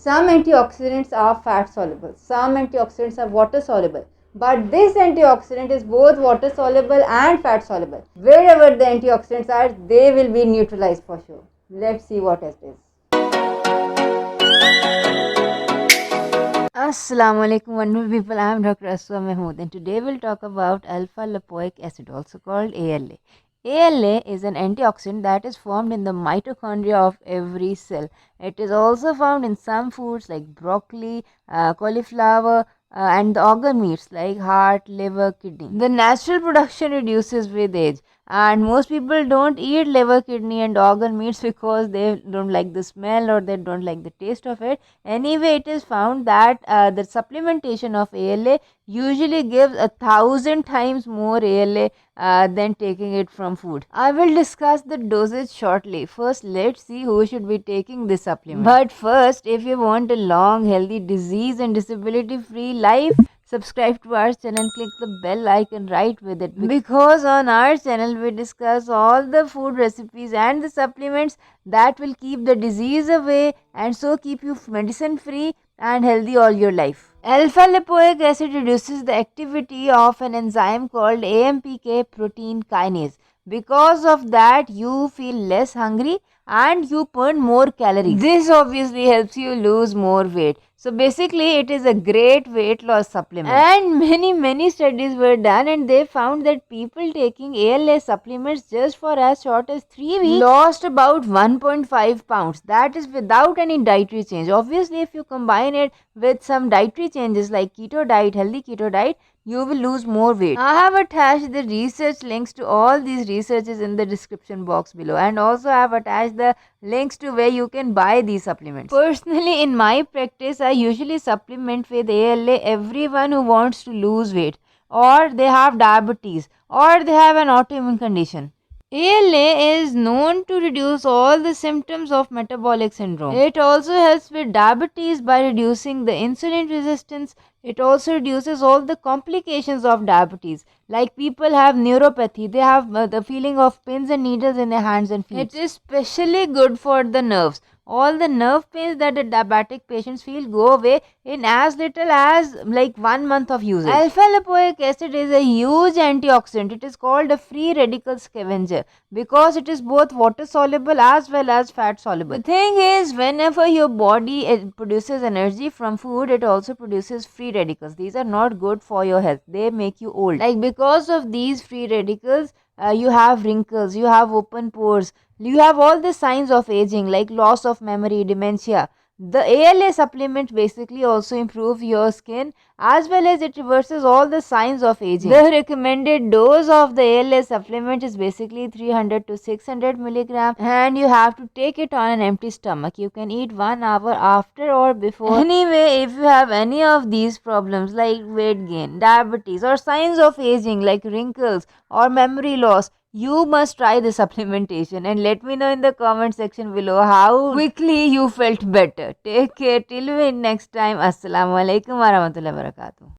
Some antioxidants are fat soluble, some antioxidants are water soluble. But this antioxidant is both water soluble and fat soluble. Wherever the antioxidants are, they will be neutralized for sure. Let's see what it is. Assalamu alaikum wonderful people, I am Dr. Asma Mahmood and today we'll talk about alpha lipoic acid, also called ALA. ALA is an antioxidant that is formed in the mitochondria of every cell. It is also found in some foods like broccoli, cauliflower, and the organ meats like heart, liver, kidney. The natural production reduces with age, and most people don't eat liver, kidney and organ meats because they don't like the smell or they don't like the taste of it. Anyway, it is found that the supplementation of ALA usually gives 1,000 times more ALA than taking it from food. I will discuss the dosage shortly. First, let's see who should be taking this supplement. But first, if you want a long, healthy, disease and disability free life, subscribe to our channel and click the bell icon right with it, because on our channel we discuss all the food recipes and the supplements that will keep the disease away and so keep you medicine free and healthy all your life. Alpha lipoic acid reduces the activity of an enzyme called AMPK protein kinase. Because of that, you feel less hungry and you burn more calories. This obviously helps you lose more weight. So basically it is a great weight loss supplement. And many studies were done and they found that people taking ALA supplements just for as short as 3 weeks lost about 1.5 pounds. That is without any dietary change. Obviously if you combine it with some dietary changes like keto diet, healthy keto diet, you will lose more weight. I have attached the research links to all these researches in the description box below, and also I have attached the links to where you can buy these supplements. Personally, in my practice, I usually supplement with ALA everyone who wants to lose weight, or they have diabetes, or they have an autoimmune condition. ALA is known to reduce all the symptoms of metabolic syndrome. It also helps with diabetes by reducing the insulin resistance. It also reduces all the complications of diabetes. Like people have neuropathy, they have the feeling of pins and needles in their hands and feet. It is especially good for the nerves. All the nerve pains that the diabetic patients feel go away in as little as like 1 month of usage. Alpha lipoic acid is a huge antioxidant. It is called a free radical scavenger because it is both water soluble as well as fat soluble. The thing is, whenever your body produces energy from food, it also produces free radicals. These are not good for your health. They make you old. Like because of these free radicals, you have wrinkles, you have open pores, you have all the signs of aging like loss of memory, dementia. The ALA supplement basically also improves your skin as well as it reverses all the signs of aging. The recommended dose of the ALA supplement is basically 300 to 600 milligram and you have to take it on an empty stomach. You can eat 1 hour after or before. Anyway, if you have any of these problems like weight gain, diabetes or signs of aging like wrinkles or memory loss, you must try the supplementation and let me know in the comment section below how quickly you felt better. Take care till we meet next time. Assalamu alaikum warahmatullahi wabarakatuh.